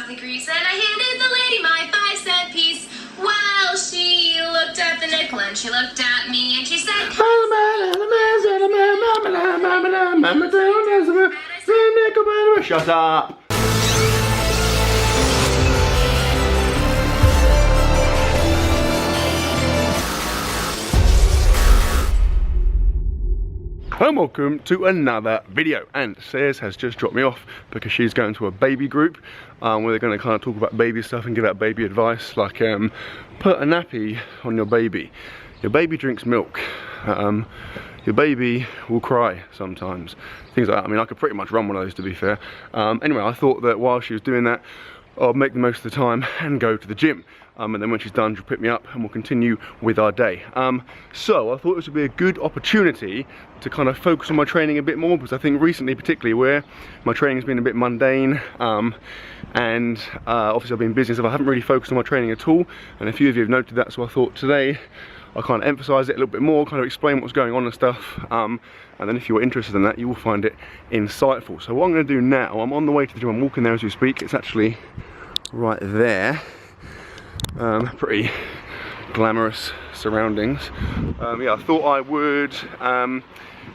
the grease, and I handed the lady my 5-cent piece. Well, she looked at the nickel and she looked at me and she said, shut up! And welcome to another video. And Sayers has just dropped me off because she's going to a baby group where they're going to kind of talk about baby stuff and give out baby advice, like put a nappy on your baby. Your baby drinks milk. Your baby will cry sometimes. Things like that. I mean, I could pretty much run one of those, to be fair. Anyway, I thought that while she was doing that, I'll make the most of the time and go to the gym. And then when she's done, she'll pick me up and we'll continue with our day. So I thought this would be a good opportunity to kind of focus on my training a bit more, because I think recently, particularly where my training has been a bit mundane, and obviously I've been busy, so I haven't really focused on my training at all. And a few of you have noted that, so I thought today I'll kind of emphasise it a little bit more, kind of explain what's going on and stuff. And then if you're interested in that, you will find it insightful. So what I'm going to do now, I'm on the way to the gym. I'm walking there as we speak. It's actually right there. Pretty glamorous surroundings. Yeah, I thought I would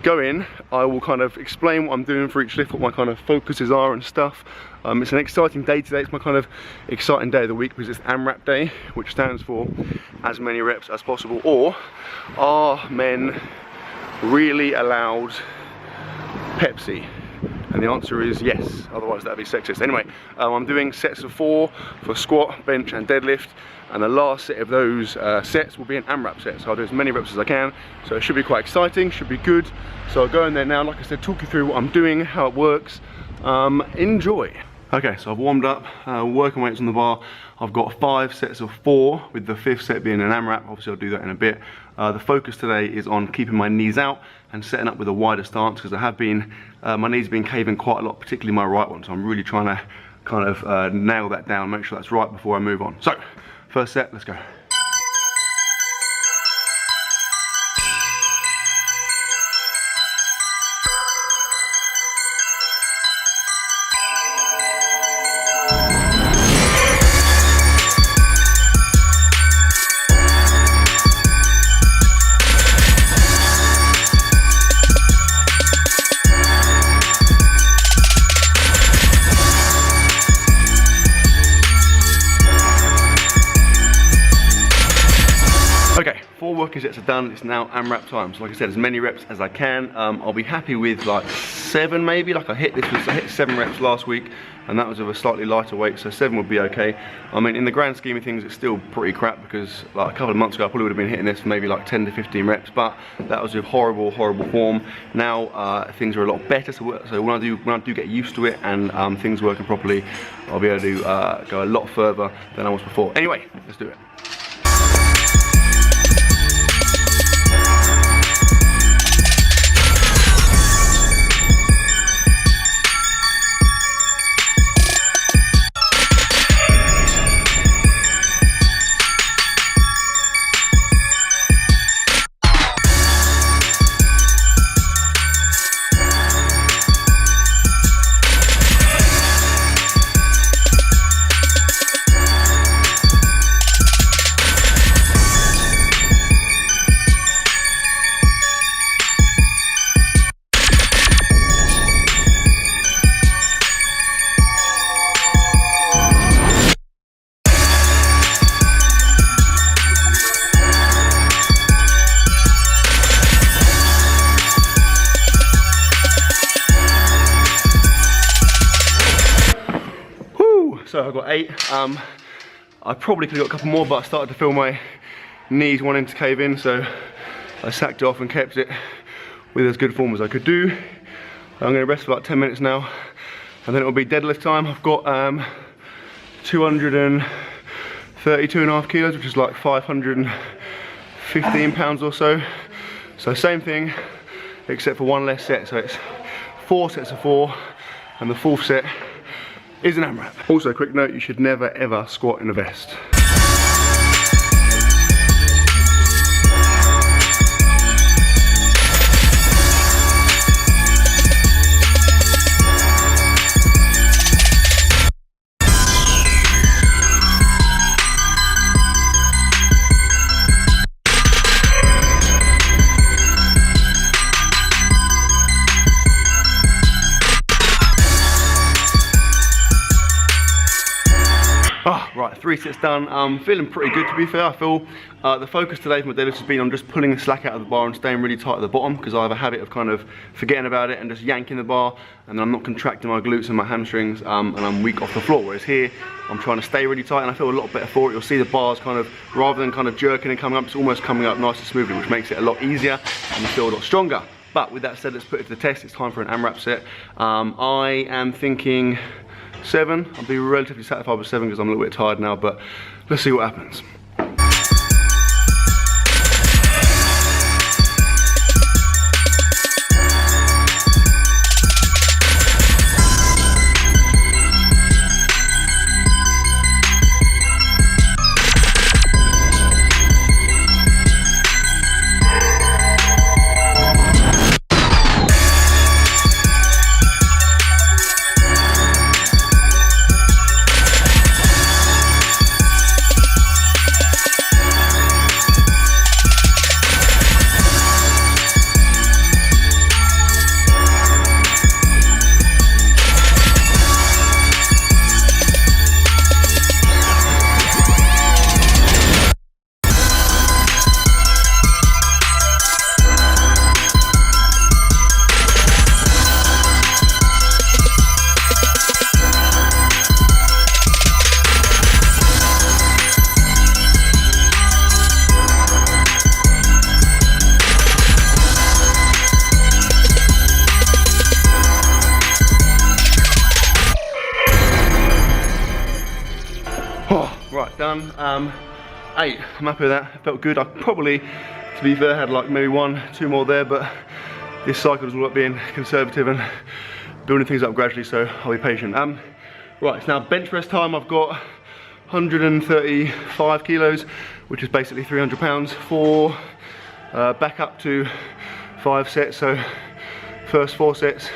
go in. I will kind of explain what I'm doing for each lift, what my kind of focuses are and stuff. It's an exciting day today. It's my kind of exciting day of the week because it's AMRAP day, which stands for as many reps as possible. Or are men really allowed Pepsi? And the answer is yes, otherwise that'd be sexist. Anyway, I'm doing sets of 4 for squat, bench and deadlift, and the last set of those sets will be an AMRAP set. So I'll do as many reps as I can, so it should be quite exciting, should be good. So I'll go in there now, like I said, talk you through what I'm doing, how it works. Enjoy. Okay, so I've warmed up, working weights on the bar. I've got 5 sets of 4, with the 5th set being an AMRAP. Obviously I'll do that in a bit. The focus today is on keeping my knees out and setting up with a wider stance, because I have been, my knees have been caving quite a lot, particularly my right one. So I'm really trying to kind of nail that down, make sure that's right before I move on. So, first set, let's go. Okay, 4 working sets are done. It's now AMRAP time. So like I said, as many reps as I can. I'll be happy with like 7 maybe. Like I hit 7 reps last week, and that was of a slightly lighter weight, so 7 would be okay. I mean, in the grand scheme of things, it's still pretty crap, because like a couple of months ago I probably would have been hitting this for maybe like 10 to 15 reps, but that was with horrible form. Now things are a lot better, so when I do get used to it and things working properly, I'll be able to go a lot further than I was before. Anyway, let's do it. So I've got 8. I probably could have got a couple more, but I started to feel my knees wanting to cave in, so I sacked it off and kept it with as good form as I could do. I'm going to rest for about 10 minutes now, and then it'll be deadlift time. I've got 232.5 kilos, which is like 515 pounds or so. So same thing, except for 1 less set. So it's 4 sets of 4, and the 4th set is an AMRAP. Also, a quick note, you should never ever squat in a vest. Right, 3 sets done. I'm feeling pretty good, to be fair. I feel the focus today for my deadlifts has been on just pulling the slack out of the bar and staying really tight at the bottom, because I have a habit of kind of forgetting about it and just yanking the bar, and then I'm not contracting my glutes and my hamstrings, and I'm weak off the floor. Whereas here, I'm trying to stay really tight and I feel a lot better for it. You'll see the bars kind of, rather than kind of jerking and coming up, it's almost coming up nice and smoothly, which makes it a lot easier and you feel a lot stronger. But with that said, let's put it to the test. It's time for an AMRAP set. I am thinking 7. I'll be relatively satisfied with 7 because I'm a little bit tired now, but let's see what happens. Right, done. 8. I'm happy with that. It felt good. I probably, to be fair, had like maybe 1, 2 more there, but this cycle is all about being conservative and building things up gradually, so I'll be patient. Right, it's now bench press time. I've got 135 kilos, which is basically 300 pounds for back up to 5 sets. So first 4 sets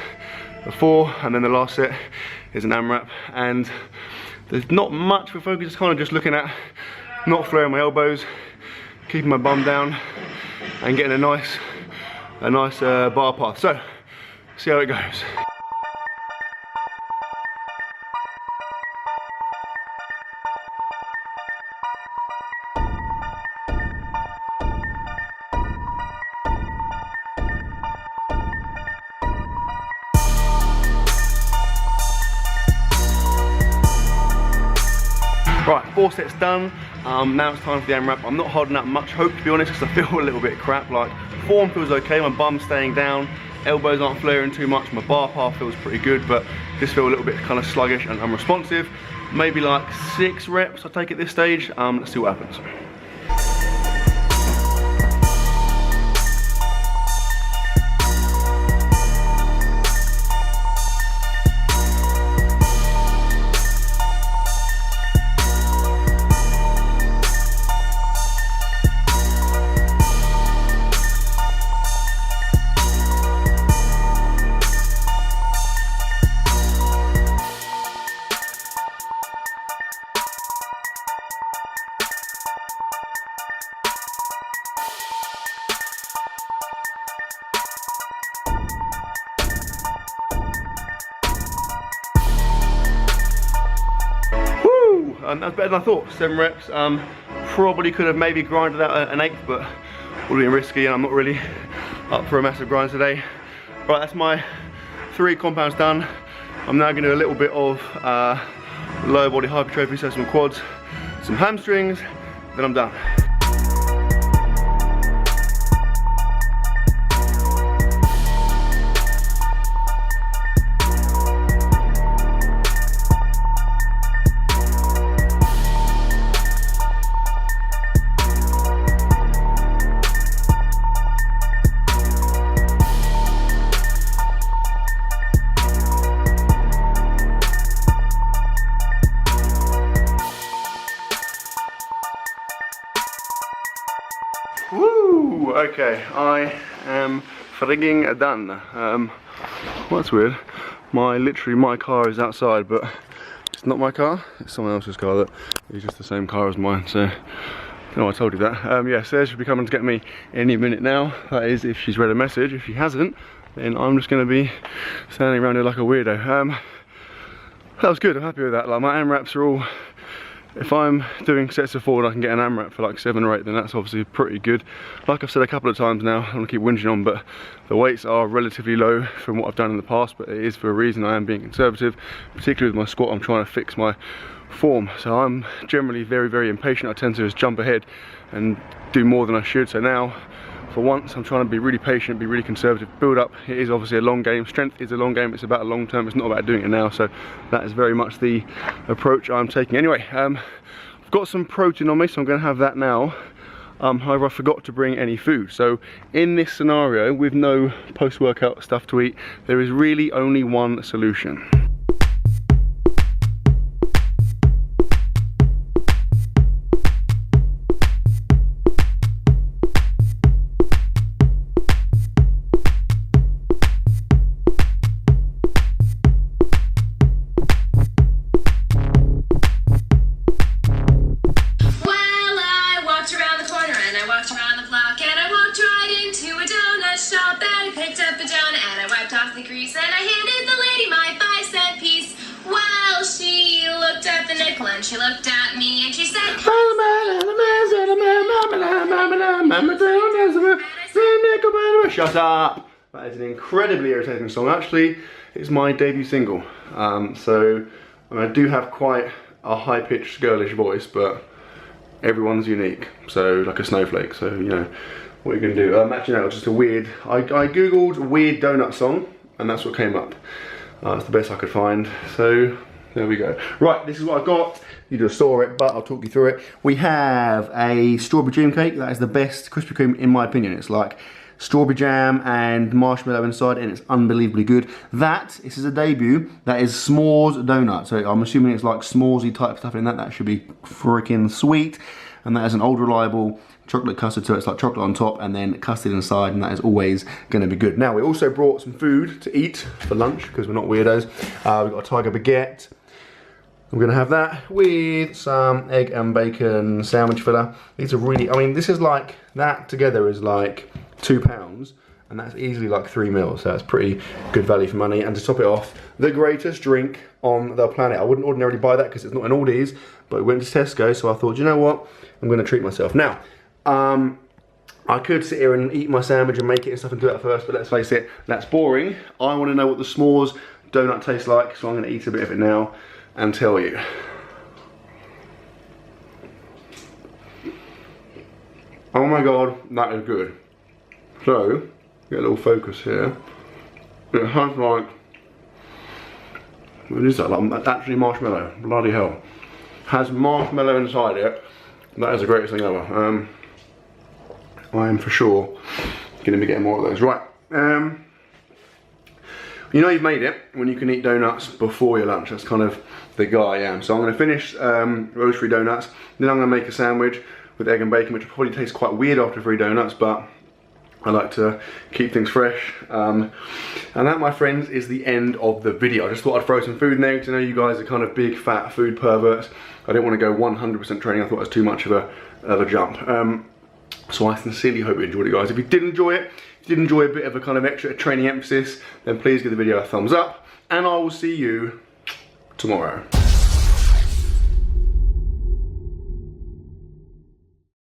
of 4, and then the last set is an AMRAP. And there's not much for focus, it's kind of just looking at not flaring my elbows, keeping my bum down, and getting a nice bar path. So, see how it goes. Right, 4 sets done. Now it's time for the AMRAP. I'm not holding out much hope, to be honest, because I feel a little bit crap. Like, form feels okay, my bum's staying down, elbows aren't flaring too much, my bar path feels pretty good, but just feel a little bit kind of sluggish and unresponsive. Maybe like 6 reps I take at this stage. Let's see what happens. And that's better than I thought. 7 reps. Probably could have maybe grinded out an 8th, but would have been risky, and I'm not really up for a massive grind today. Right, that's my 3 compounds done. I'm now going to do a little bit of lower body hypertrophy, so some quads, some hamstrings, then I'm done. Woo! Okay, I am frigging done. Well, that's weird. Literally my car is outside, but it's not my car. It's someone else's car that is just the same car as mine. So, no, I told you that. Yeah, Sarah should be coming to get me any minute now. That is, if she's read a message. If she hasn't, then I'm just going to be standing around here like a weirdo. That was good. I'm happy with that. Like, my AMRAPs are all if I'm doing sets of 4 and I can get an AMRAP for like 7 or 8, then that's obviously pretty good. Like I've said a couple of times now, I don't want to keep whinging on, but the weights are relatively low from what I've done in the past, but it is for a reason. I am being conservative, particularly with my squat. I'm trying to fix my form, so I'm generally very, very impatient. I tend to just jump ahead and do more than I should. So now, for once, I'm trying to be really patient, be really conservative, build up. It is obviously a long game. Strength is a long game. It's about a long term. It's not about doing it now. So that is very much the approach I'm taking. Anyway, I've got some protein on me, so I'm going to have that now. However, I forgot to bring any food. So in this scenario, with no post-workout stuff to eat, there is really only one solution. And she looked at me and she said, shut up! That is an incredibly irritating song. Actually, it's my debut single. So I do have quite a high-pitched girlish voice, but everyone's unique. So like a snowflake. So you know what you're gonna do. Actually, no, just a weird. I googled weird donut song, and that's what came up. It's the best I could find. So there we go. Right, this is what I've got. You just saw it, but I'll talk you through it. We have a strawberry dream cake. That is the best Krispy Kreme in my opinion. It's like strawberry jam and marshmallow inside, and it's unbelievably good. This is a debut. That is s'mores donut. So I'm assuming it's like s'moresy type stuff in that. That should be freaking sweet. And that is an old reliable chocolate custard, so it's like chocolate on top and then custard inside, and that is always going to be good. Now, we also brought some food to eat for lunch because we're not weirdos. We've got a tiger baguette. We're going to have that with some egg and bacon sandwich filler. These are really, I mean, this is like, that together is like £2, and that's easily like 3 meals, so that's pretty good value for money. And to top it off, the greatest drink on the planet. I wouldn't ordinarily buy that because it's not an Aldi's, but we went to Tesco, so I thought, you know what, I'm going to treat myself. Now, I could sit here and eat my sandwich and make it and stuff and do that first, but let's face it, that's boring. I want to know what the s'mores donut tastes like, so I'm going to eat a bit of it now and tell you. Oh my god, that is good. So, get a little focus here. It has like, what is that? Like, actually marshmallow, bloody hell. Has marshmallow inside it. That is the greatest thing ever. I am for sure going to be getting more of those. Right, you know you've made it when you can eat donuts before your lunch. That's kind of the guy I am. So I'm going to finish roast-free donuts, then I'm going to make a sandwich with egg and bacon, which will probably taste quite weird after 3 donuts, but I like to keep things fresh. And that, my friends, is the end of the video. I just thought I'd throw some food in there because I know you guys are kind of big fat food perverts. I didn't want to go 100% training. I thought it was too much of a jump. So I sincerely hope you enjoyed it, guys. If you did enjoy it, if you did enjoy a bit of a kind of extra training emphasis, then please give the video a thumbs up, and I will see you tomorrow.